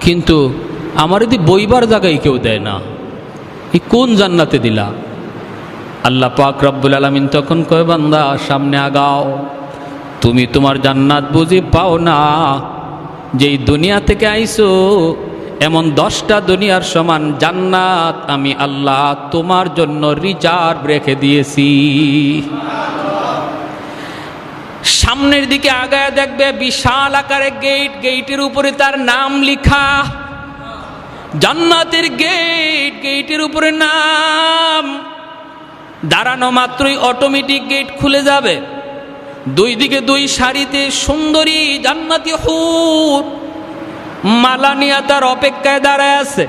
কিন্তু আমার যদি বইবার জায়গায় কেউ দেয় না, এই কোন জান্নাতে দিলা? আল্লাহ পাক রব্বুল আলামিন তখন কয়, বান্দা সামনে আগাও, তুমি তোমার জান্নাত বুঝি পাও না? যেই দুনিয়া থেকে আইছো এমন 10টা দুনিয়ার সমান জান্নাত আমি আল্লাহ তোমার জন্য রিজার্ভ রেখে দিয়েছি। সামনের দিকে আগায় দেখবে বিশাল আকারে গেট, গেটের উপরে তার নাম লিখা, জান্নাতের গেট, গেটের উপরে নাম। দাঁড়ানো মাত্রই অটোমেটিক গেট খুলে যাবে। দুই দিকে দুই সারিতে সুন্দরী জান্নাতি হুর মালা নিয়ে তার অপেক্ষায় দাঁড়ায় আছে।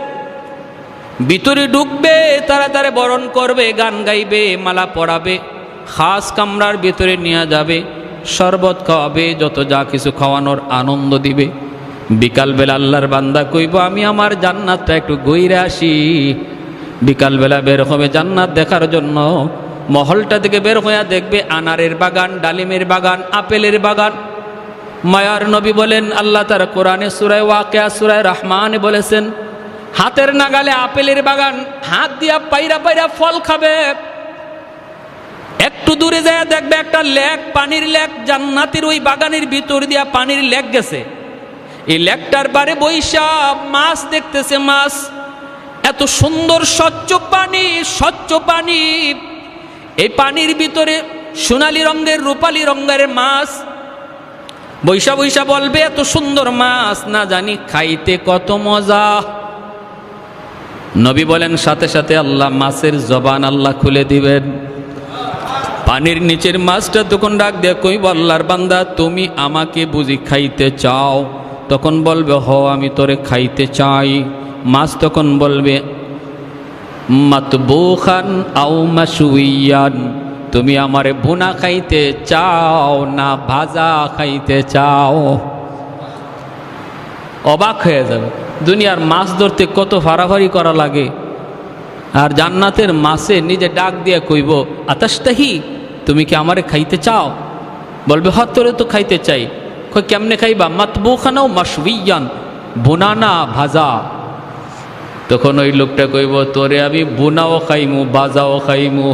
ভিতরে ঢুকবে, তাড়াতাড়ি বরণ করবে, গান গাইবে, মালা পরাবে, খাস কামরার ভিতরে নিয়ে যাবে, শরবত খাওয়াবে, যত যা কিছু খাওয়ানোর আনন্দ দিবে। বিকালবেলা আল্লাহর বান্দা কইব আমি আমার জান্নাতটা একটু ঘুরে আসি। বিকালবেলা বের হবে জান্নাত দেখার জন্য। মহলটা থেকে বের হইয়া দেখবে আনারের বাগান, ডালিমের বাগান, আপেলের বাগান। মায়ার নবী বলেন, আল্লাহ তার কোরআনে সূরা ওয়াকিয়া সূরা রহমানে বলেছেন, হাতের নাগালে আপেলের বাগান, হাত দিয়া পাইরা পাইরা ফল খাবে। একটু দূরে যায় দেখবে একটা লেক, পানির লেক, জান্নাতের ওই বাগানের ভিতর দিয়া পানির লেক গেছে। এই লেকটার পারে বৈশা মাছ দেখতেছে, মাছ এত সুন্দর স্বচ্ছ পানি, এই পানির ভিতরে সোনালী রঙের রূপালী রঙের মাছ বৈশা বৈশা বলবে এত সুন্দর মাছ, না জানি খাইতে কত মজা। নবী বলেন সাথে সাথে আল্লাহ মাছের জবান আল্লাহ খুলে দিবেন। পানির নিচের মাছটা তখন ডাক দিয়ে কইব, আল্লাহর বান্দা তুমি আমাকে বুঝি খাইতে চাও? তখন বলবে হ, আমি তোরে খাইতে চাই। মাছ তখন বলবে মাতবুখান আও মাশউইয়ান, তুমি আমারে ভুনা খাইতে চাও না ভাজা খাইতে চাও? অবাক হয়ে যাবে। দুনিয়ার মাছ ধরতে কত ফাড়াফাড়ি করা লাগে, আর জান্নাতের মাছে নিজে ডাক দিয়ে কইব আতাশতাহি, তুমি কি আমারে খাইতে চাও? বলবে হ, তোরে তো খাইতে চাই। কই কেমনে খাইবা? মাতবুখান আও মাশউইয়ান, ভুনা না ভাজা। তখন ওই লোকটা কইব তোরে আমি বুনাও খাইমু বাজাও খাইমু,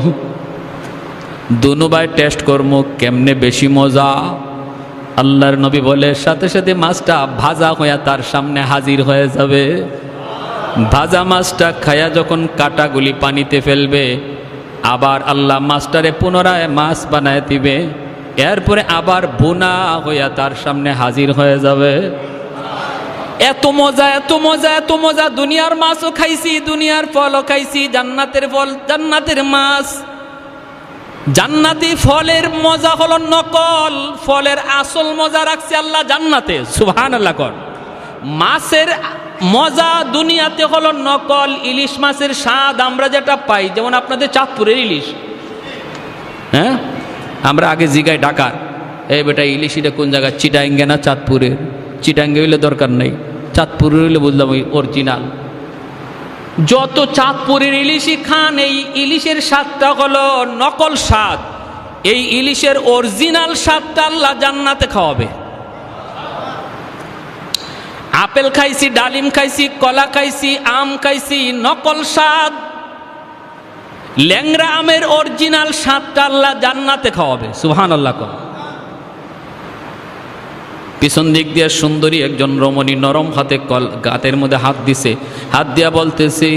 দুনুবাই টেস্ট করমু কেমনে বেশি মজা। আল্লাহর নবী বলে সাথে সাথে মাছটা ভাজা হইয়া তার সামনে হাজির হয়ে যাবে। ভাজা মাছটা খায়া যখন কাটাগুলি পানিতে ফেলবে, আবার আল্লাহ মাছটারে পুনরায় মাছ বানায় দিবে, এরপরে আবার বুনা হইয়া তার সামনে হাজির হয়ে যাবে। এত মজা, এত মজা, এত মজা। দুনিয়ার মাছও খাইছি, দুনিয়ার ফলও খাইছি, জান্নাতের ফল, জান্নাতের মাছ। জান্নাতি ফলের মজা হলো নকল, ফলের আসল মজা রাখছে আল্লাহ জান্নাতে। সুবহানাল্লাহ কর। মাছের মজা দুনিয়াতে হলো নকল। ইলিশ মাছের স্বাদ আমরা যেটা পাই, যেমন আপনাদের চাঁদপুরের ইলিশ, হ্যাঁ, আমরা আগে জিগাই ঢাকার, এই বেটা ইলিশ এটা কোন জায়গায়, চিটাঙ্গে না চাঁদপুরের? চিটাঙ্গে হইলে দরকার নেই, চাঁদপুরের হইলে বুঝলাম ওই অরিজিনাল। যত চাঁদপুরের ইলিশই খান, এই ইলিশের স্বাদটা হলো নকল স্বাদ। এই ইলিশের অরিজিনাল স্বাদটা আল্লাহ জান্নাতে খাওয়াবে। আপেল খাইছি, ডালিম খাইছি, কলা খাইছি, আম খাইছি, নকল স্বাদ। ল্যাংড়া আমের অরিজিনাল স্বাদটা আল্লাহ জান্নাতে খাওয়াবে। সুবহানাল্লাহ। পিছন দিক দিয়ে সুন্দরী একজন রমণী নরম হাতে গাতের মধ্যে হাত দিছে, হাত দিয়া বলতেছে,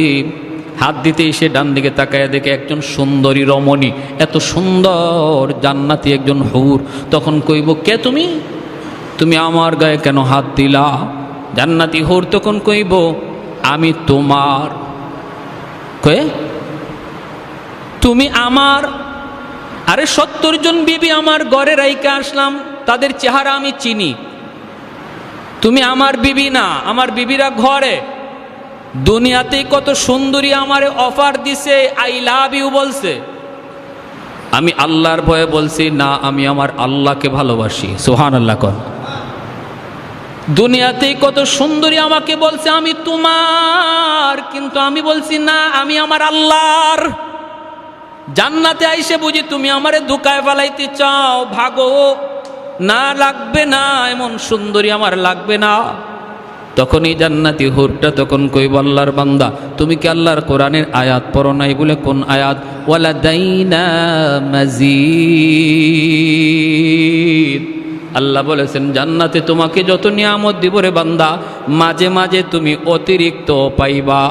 হাত দিতেই সে ডান দিকে তাকায় দেখে একজন সুন্দরী রমণী, এত সুন্দর জান্নাতি একজন হুর। তখন কইব কে তুমি? তুমি আমার গায়ে কেন হাত দিলা? জান্নাতি হুর তখন কইব আমি তোমার। কয়ে তুমি আমার? আরে 70 জন বিবি আমার ঘরে রাইকা আসলাম, তাদের চেহারা আমি চিনি। তুমি আমার বিবি না, আমার বিবিরা ঘরে। দুনিয়াতে কত সুন্দরী আমারে অফার দিছে, আই লাভ ইউ বলছে। আমি আল্লাহর ভয়ে বলছি না, আমি আমার আল্লাহকে ভালোবাসি। সুবহানাল্লাহ কর। দুনিয়াতে কত সুন্দরী আমাকে বলছে আমি তোমার, কিন্তু আমি বলছি না, আমি আমার আল্লাহর। জান্নাতে আইসে বুঝি তুমি আমারে ধোঁকায় ফেলাইতে চাও, ভাগো। না, লাগবে না, এমন সুন্দরী আমার লাগবে না। তখন এই জান্নাতি হুরটা তখন কইব আল্লাহর বান্দা, তুমি কি আল্লাহর কোরআনের আয়াত পড়ো নাই? বলে কোন আয়াত? ওয়ালাদাইনা মাজিদ। আল্লাহ বলেছেন জান্নাতে তোমাকে যত নিয়ামত দিব রে বান্দা, মাঝে মাঝে তুমি অতিরিক্ত পাইবা।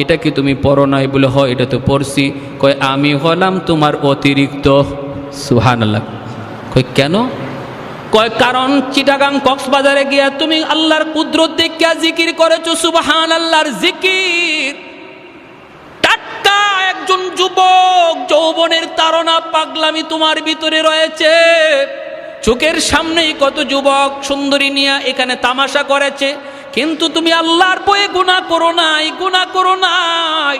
এটা কি তুমি পড়ো নাই? বলে হয়, এটা তো পড়ছি। কয় আমি হলাম তোমার অতিরিক্ত। সুবহানাল্লাহ। কয় কেন? কয় কারণ চিটাগাং কক্সবাজারে গিয়া তুমি আল্লাহর কুদরত দেখিয়া জিকির করেছো, সুবহানাল্লাহর জিকির। টাটকা একজন যুবক, যৌবনের তাড়না পাগলামি তোমার ভিতরে রয়েছে। চোখের সামনেই কত যুবক সুন্দরী নিয়ে এখানে তামাশা করেছে, কিন্তু তুমি আল্লাহর ভয়ে গুনাহ করো নাই, গুনাহ করো নাই।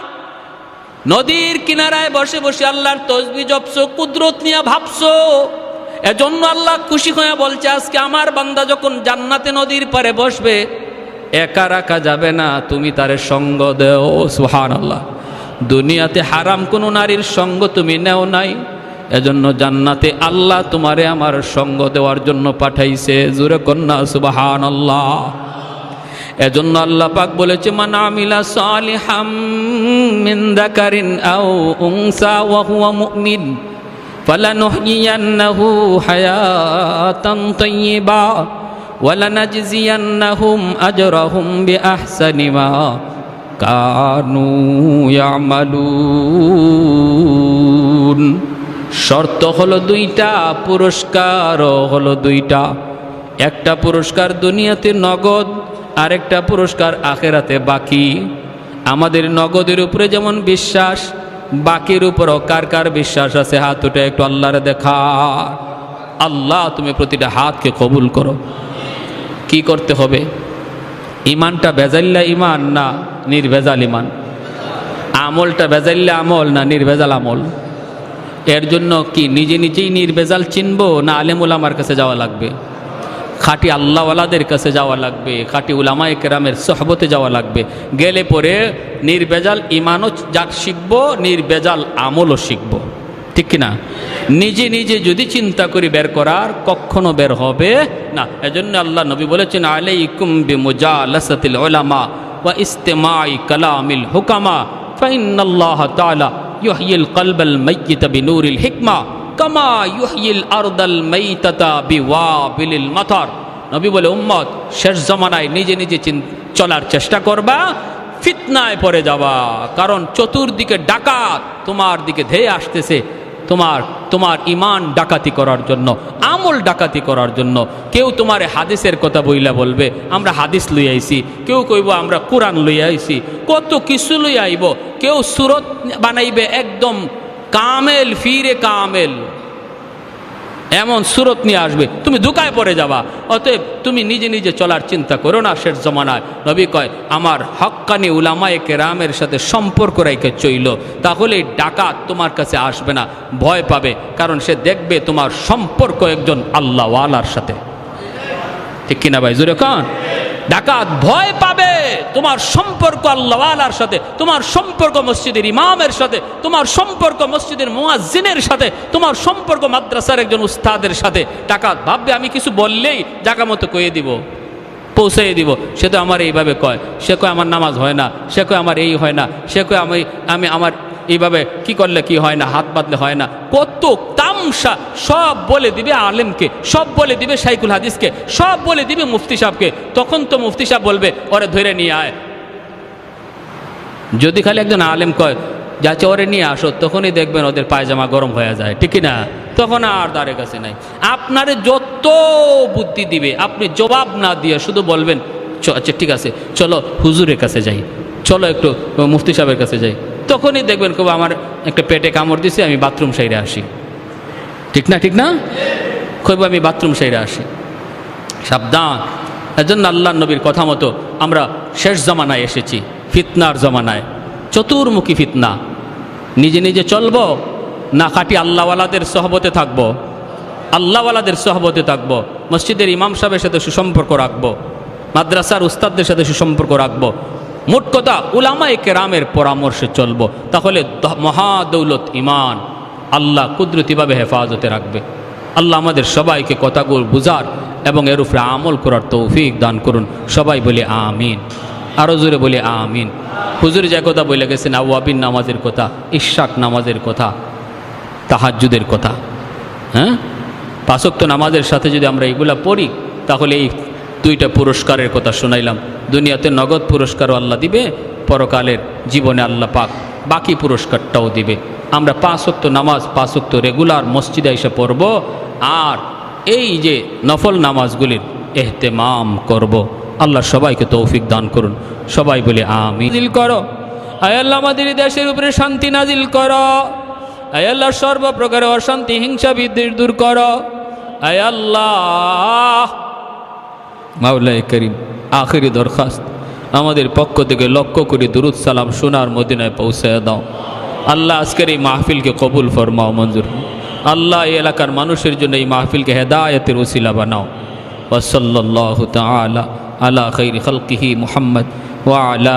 নদীর কিনারায় বসে বসে আল্লাহর তসবিহ জপছো, কুদরত নিয়ে ভাবছো। এজন্য আল্লাহ খুশি হয়ে বলছে আজকে আমার বান্দা যখন জান্নাতে নদীর পারে বসবে, একা রাখা যাবে না, তুমি তারে সঙ্গ দেও। সুবহানাল্লাহ। দুনিয়াতে হারাম কোনো নারীর সঙ্গ তুমি নেও নাই, এজন্য জান্নাতে আল্লাহ তোমারে আমার সঙ্গ দেওয়ার জন্য পাঠাইছে। জোরে কন্যা সুবহানাল্লাহ। এজন্য আল্লাহ পাক বলেছে মান আমিলা সালিহাম মিন যাকারিন আও উনসা ওয়া হুয়া মুমিন ফালানুহইয়ান্নাহু হায়াতান তাইয়্যিবা ওয়া লানাজজিয়ান্নাহুম আজরাহুম বিআহসানি মা কানু ইয়ামালুন। শর্ত হলো দুইটা, পুরস্কারও হলো দুইটা। একটা পুরস্কার দুনিয়াতে নগদ, আরেকটা পুরস্কার আখেরাতে বাকি। আমাদের নগদের উপরে যেমন বিশ্বাস, বাকির উপরও কার কার বিশ্বাস আছে? হাত উঠে একটু আল্লাহরে দেখা। আল্লাহ তুমি প্রতিটা হাতকে কবুল করো। কি করতে হবে? ইমানটা বেজাল্লা ইমান না নির্ভেজাল ইমান? আমলটা বেজাল্লা আমল না নির্ভেজাল আমল? এর জন্য কি নিজে নিজেই নির্ভেজাল চিনবো, না আলেম উলামার কাছে যাওয়া লাগবে? খাঁটি আল্লাহওয়ালাদের কাছে যাওয়া লাগবে, খাঁটি উলামায়ে কেরামের সোহবতে যাওয়া লাগবে। গেলে পরে নির্ভেজাল ইমানও শিখবো, নির্ভেজাল আমলও শিখবো। ঠিক কিনা? নিজে নিজে যদি চিন্তা করি বের করার, কখনো বের হবে না। এজন্য আল্লাহ নবী বলেছেন, আলাইকুম বিমুজালাসাতিল উলামা ওয়া ইস্তিমাই কালামিল হুকামা ফাইন্নাল্লাহ তাআলা ইউহয়িল কলবাল মাইয়িতা বিনূরিল হিকমা কামা ইউহয়িল আরদাল মাইতাতা বিওয়াবিলিল মাতার। নবী বলে, উম্মত শেষ জামানায় নিজে নিজে চলার চেষ্টা করবা, ফিতনায় পড়ে যাবা। কারণ চতুর্দিকে ডাকাত তোমার দিকে ধেয়ে আসতেছে, তোমার ইমান ডাকাতি করার জন্য, আমল ডাকাতি করার জন্য। কেউ তোমার হাদিসের কথা বইলা বলবে আমরা হাদিস লই আইছি, কেউ কইব আমরা কোরআন লই আইছি, কত কিছু লই আইব। কেউ সুরত বানাইবে একদম কামেল, ফিরে কামেল, এমন সুরত নিয়ে আসবে, তুমি ধোঁকায় পড়ে যাবা। অতএব তুমি নিজে নিজে চলার চিন্তা করো না শেষ জমানায়। নবী কয়, আমার হক্কানি উলামায়ে কেরামের সাথে সম্পর্ক রেখে চইল, তাহলে ডাকাত তোমার কাছে আসবে না, ভয় পাবে। কারণ সে দেখবে তোমার সম্পর্ক একজন আল্লাহওয়ালার সাথে। ঠিক কিনা ভাই? জোরে কান। ডাকাত ভয় পাবে তোমার সম্পর্ক আল্লাহওয়ালার সাথে, তোমার সম্পর্ক মসজিদের ইমামের সাথে, তোমার সম্পর্ক মসজিদের মুয়াজ্জিনের সাথে, তোমার সম্পর্ক মাদ্রাসার একজন উস্তাদের সাথে। ডাকাত ভাববে আমি কিছু বললেই জায়গা মতো কয়ে দিব, পৌঁছাই দিব। সে তো আমার এইভাবে কয়, সে কয় আমার নামাজ হয় না, সে কয় আমার এই হয় না, সে কয় আমি আমার এইভাবে কি করলে কি হয় না, হাত বাঁধলে হয় না। কত তামসা সব বলে দিবে আলেমকে, সব বলে দিবে শাইখুল হাদিসকে, সব বলে দিবে মুফতি সাহেবকে। তখন তো মুফতি সাহেব বলবে ওরে ধরে নিয়ে আয়। যদি খালি একজন আলেম কয় যাচ্ছে ওরে নিয়ে আসো, তখনই দেখবেন ওদের পায়জামা গরম হয়ে যায়। ঠিক না? তখন আর দ্বারে কাছে নাই। আপনারে যত বুদ্ধি দিবে, আপনি জবাব না দিয়ে শুধু বলবেন আচ্ছা ঠিক আছে চলো হুজুরের কাছে যাই, চলো একটু মুফতি সাহেবের কাছে যাই, তখনই দেখবেন খুব আমার একটা পেটে কামড় দিছে, আমি বাথরুম সাইডে আসি। ঠিক না? ঠিক না? খুব আমি বাথরুম সাইডে আসি। সাবধান। এজন্য আল্লাহ নবীর কথা মতো আমরা শেষ জামানায় এসেছি, ফিতনার জামানায়, চতুর্মুখী ফিতনা। নিজে নিজে চলবো না খাঁটি আল্লাহওয়ালাদের সহবতে থাকবো? আল্লাহওয়ালাদের সহবতে থাকবো, মসজিদের ইমাম সাহেবের সাথে সুসম্পর্ক রাখবো, মাদ্রাসার উস্তাদদের সাথে সুসম্পর্ক রাখবো। মোট কথা উলামায়ে কেরামের পরামর্শে চলবো, তাহলে মহাদৌলত ইমান আল্লাহ কুদরতিভাবে হেফাজতে রাখবে। আল্লাহ আমাদের সবাইকে কথাগুলো বুঝার এবং এর উপরে আমল করার তৌফিক দান করুন। সবাই বলে আমিন। আরও জোরে বলে আমিন। হুজুর যে কথা বলে গেছেন আওয়াবিন নামাজের কথা, ইশরাক নামাজের কথা, তাহাজ্জুদের কথা, হ্যাঁ, 5 ওয়াক্ত নামাজের সাথে যদি আমরা এগুলা পড়ি, তাহলে এই 2টা পুরস্কারের কথা শোনাইলাম। দুনিয়াতে নগদ পুরস্কারও আল্লাহ দিবে, পরকালের জীবনে আল্লাহ পাক বাকি পুরস্কারটাও দিবে। আমরা 5 ওয়াক্ত নামাজ 5 ওয়াক্ত রেগুলার মসজিদে এসে পড়ব, আর এই যে নফল নামাজগুলির এহতেমাম করব। আল্লাহ সবাইকে তৌফিক দান করুন। সবাই বলে আমিন। নাজিল করো আয় আল্লাহ, আমাদের দেশের উপরে শান্তি নাজিল করো আয় আল্লাহ, সর্বপ্রকারের অশান্তি হিংসা বিদ্বেষ দূর করো আয় আল্লাহ। মাওলায়ে করিম, আখিরি দরখাস্ত আমাদের পক্ষ থেকে লক্ষ্য করে দুরুদ সালাম সোনার মদিনায় পৌঁছায় দাও। আল্লাহ আজকের এই মাহফিলকে কবুল ফরমাও, মঞ্জুর। আল্লাহ এই এলাকার মানুষের জন্য এই মাহফিলকে হেদায়েতের ওসিলা বানাও। ওয়া সাল্লাল্লাহু তাআলা আলা খাইরি খালকিহি মুহাম্মদ ওয়া আলা